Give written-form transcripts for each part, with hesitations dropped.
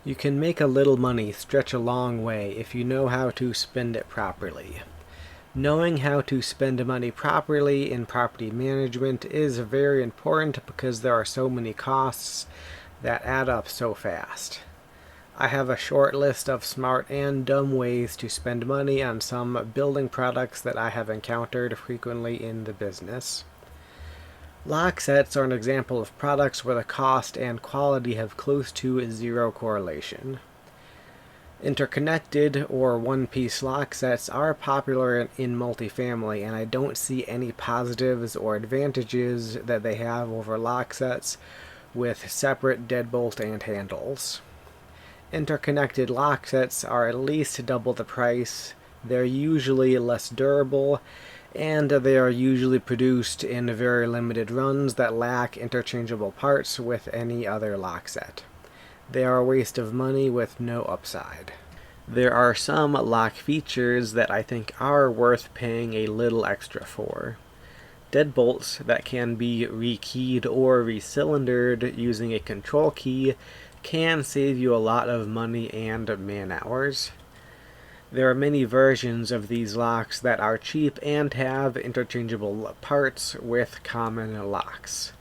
You can make a little money stretch a long way if you know how to spend it properly. Knowing how to spend money properly in property management is very important because there are so many costs that add up so fast. I have a short list of smart and dumb ways to spend money on some building products that I have encountered frequently in the business. Lock sets are an example of products where the cost and quality have close to zero correlation. Interconnected or one-piece lock sets are popular in multifamily, and I don't see any positives or advantages that they have over lock sets with separate deadbolt and handles. Interconnected lock sets are at least double the price, they're usually less durable, and they are usually produced in very limited runs that lack interchangeable parts with any other lock set. They are a waste of money with no upside. There are some lock features that I think are worth paying a little extra for. Deadbolts that can be rekeyed or recylindered using a control key can save you a lot of money and man hours. There are many versions of these locks that are cheap and have interchangeable parts with common locks.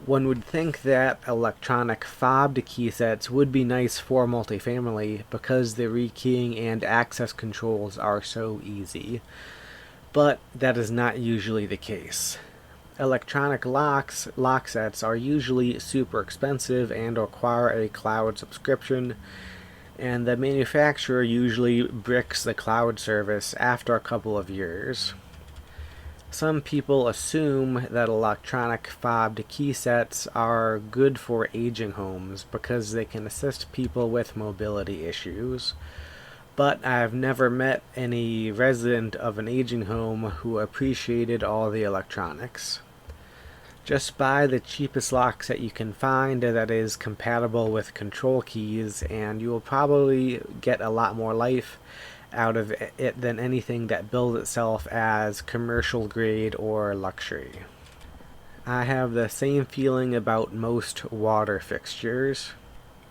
One would think that electronic fobbed key sets would be nice for multifamily because the rekeying and access controls are so easy, but that is not usually the case. Electronic lock sets are usually super expensive and require a cloud subscription, and the manufacturer usually bricks the cloud service after a couple of years. Some people assume that electronic fobbed key sets are good for aging homes because they can assist people with mobility issues, but I've never met any resident of an aging home who appreciated all the electronics. Just buy the cheapest lock set you can find that is compatible with control keys, and you will probably get a lot more life out of it than anything that bills itself as commercial grade or luxury. I have the same feeling about most water fixtures.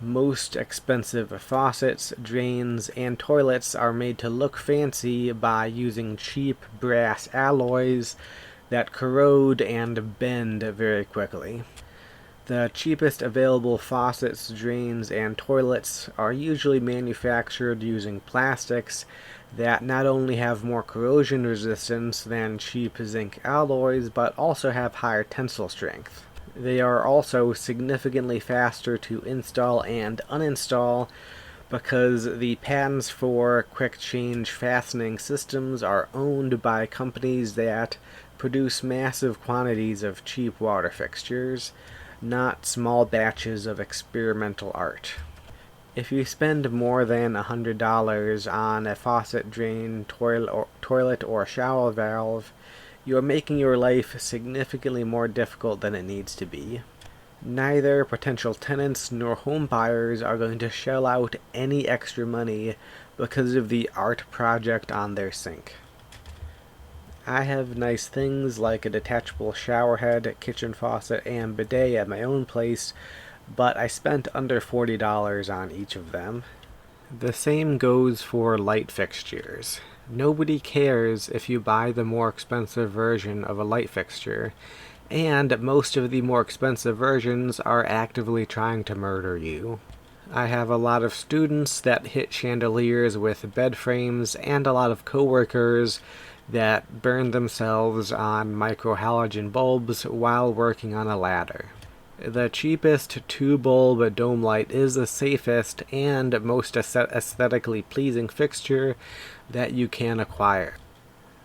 Most expensive faucets, drains, and toilets are made to look fancy by using cheap brass alloys that corrode and bend very quickly. The cheapest available faucets, drains, and toilets are usually manufactured using plastics that not only have more corrosion resistance than cheap zinc alloys, but also have higher tensile strength. They are also significantly faster to install and uninstall because the patents for quick change fastening systems are owned by companies that produce massive quantities of cheap water fixtures, not small batches of experimental art. If you spend more than $100 on a faucet, drain, toilet, or shower valve, you are making your life significantly more difficult than it needs to be. Neither potential tenants nor home buyers are going to shell out any extra money because of the art project on their sink. I have nice things like a detachable shower head, kitchen faucet, and bidet at my own place, but I spent under $40 on each of them. The same goes for light fixtures. Nobody cares if you buy the more expensive version of a light fixture, and most of the more expensive versions are actively trying to murder you. I have a lot of students that hit chandeliers with bed frames, and a lot of coworkers that burn themselves on microhalogen bulbs while working on a ladder. The cheapest two-bulb dome light is the safest and most aesthetically pleasing fixture that you can acquire.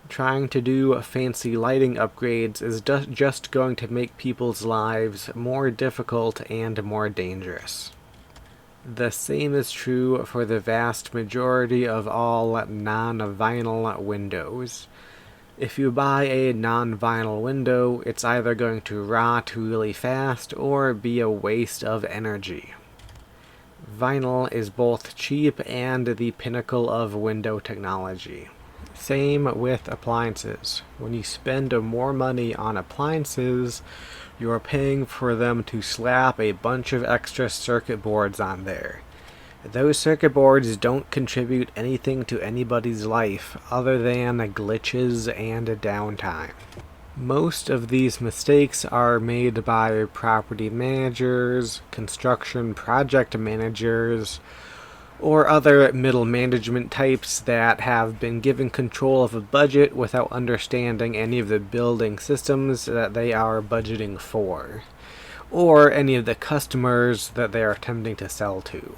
Trying to do fancy lighting upgrades is just going to make people's lives more difficult and more dangerous. The same is true for the vast majority of all non-vinyl windows. If you buy a non-vinyl window, it's either going to rot really fast or be a waste of energy. Vinyl is both cheap and the pinnacle of window technology. Same with appliances. When you spend more money on appliances, you're paying for them to slap a bunch of extra circuit boards on there. Those circuit boards don't contribute anything to anybody's life other than glitches and downtime. Most of these mistakes are made by property managers, construction project managers, or other middle management types that have been given control of a budget without understanding any of the building systems that they are budgeting for, or any of the customers that they are attempting to sell to.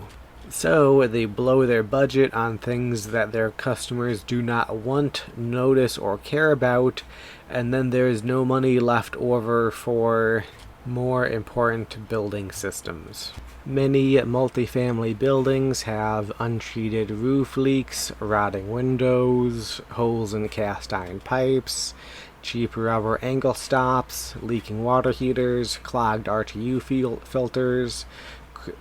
So they blow their budget on things that their customers do not want, notice, or care about, and then there is no money left over for more important building systems. Many multifamily buildings have untreated roof leaks, rotting windows, holes in cast iron pipes, cheap rubber angle stops, leaking water heaters, clogged RTU filters,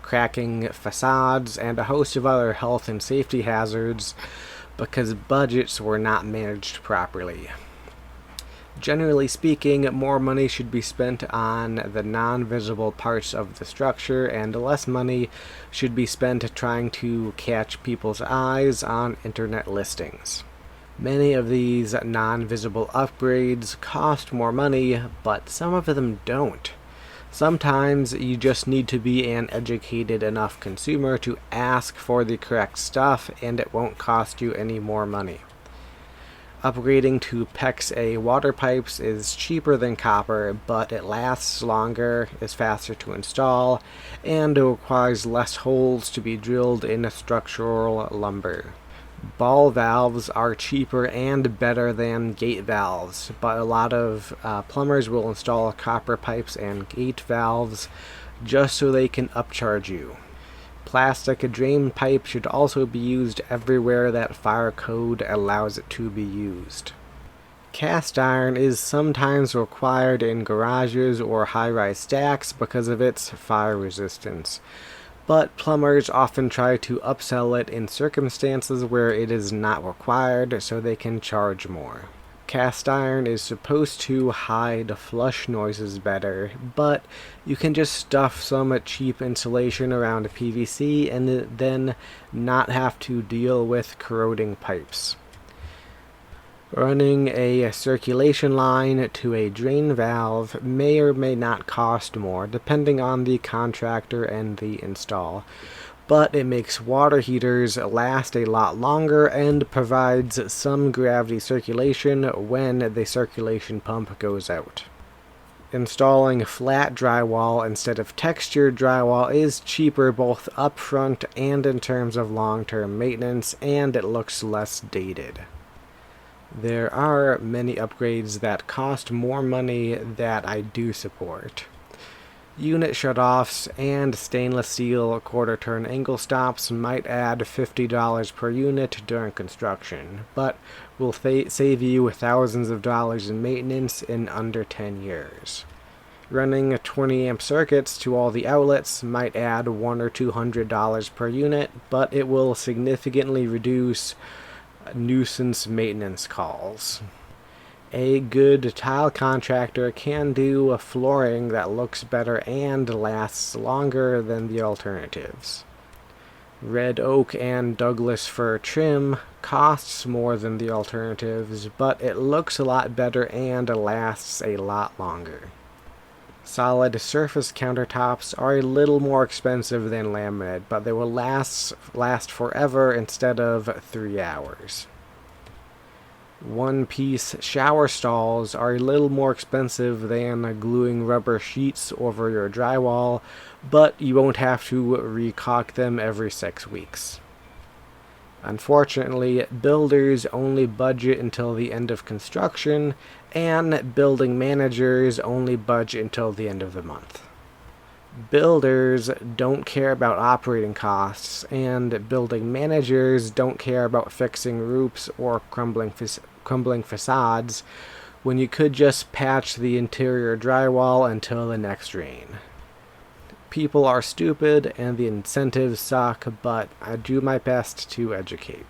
cracking facades, and a host of other health and safety hazards because budgets were not managed properly. Generally speaking, more money should be spent on the non-visible parts of the structure, and less money should be spent trying to catch people's eyes on internet listings. Many of these non-visible upgrades cost more money, but some of them don't. Sometimes you just need to be an educated enough consumer to ask for the correct stuff, and it won't cost you any more money. Upgrading to PEX-A water pipes is cheaper than copper, but it lasts longer, is faster to install, and it requires less holes to be drilled in structural lumber. Ball valves are cheaper and better than gate valves, but a lot of plumbers will install copper pipes and gate valves just so they can upcharge you. Plastic drain pipe should also be used everywhere that fire code allows it to be used. Cast iron is sometimes required in garages or high-rise stacks because of its fire resistance, but plumbers often try to upsell it in circumstances where it is not required so they can charge more. Cast iron is supposed to hide flush noises better, but you can just stuff some cheap insulation around PVC and then not have to deal with corroding pipes. Running a circulation line to a drain valve may or may not cost more, depending on the contractor and the install, but it makes water heaters last a lot longer and provides some gravity circulation when the circulation pump goes out. Installing flat drywall instead of textured drywall is cheaper both upfront and in terms of long-term maintenance, and it looks less dated. There are many upgrades that cost more money that I do support. Unit shutoffs and stainless steel quarter-turn angle stops might add $50 per unit during construction, but will save you thousands of dollars in maintenance in under 10 years. Running 20 amp circuits to all the outlets might add $100 or $200 per unit, but it will significantly reduce nuisance maintenance calls. A good tile contractor can do a flooring that looks better and lasts longer than the alternatives. Red oak and Douglas fir trim costs more than the alternatives, but it looks a lot better and lasts a lot longer. Solid surface countertops are a little more expensive than laminate, but they will last forever instead of 3 hours. One-piece shower stalls are a little more expensive than gluing rubber sheets over your drywall, but you won't have to recaulk them every 6 weeks. Unfortunately, builders only budget until the end of construction, and building managers only budget until the end of the month. Builders don't care about operating costs, and building managers don't care about fixing roofs or crumbling facades when you could just patch the interior drywall until the next rain. People are stupid and the incentives suck, but I do my best to educate.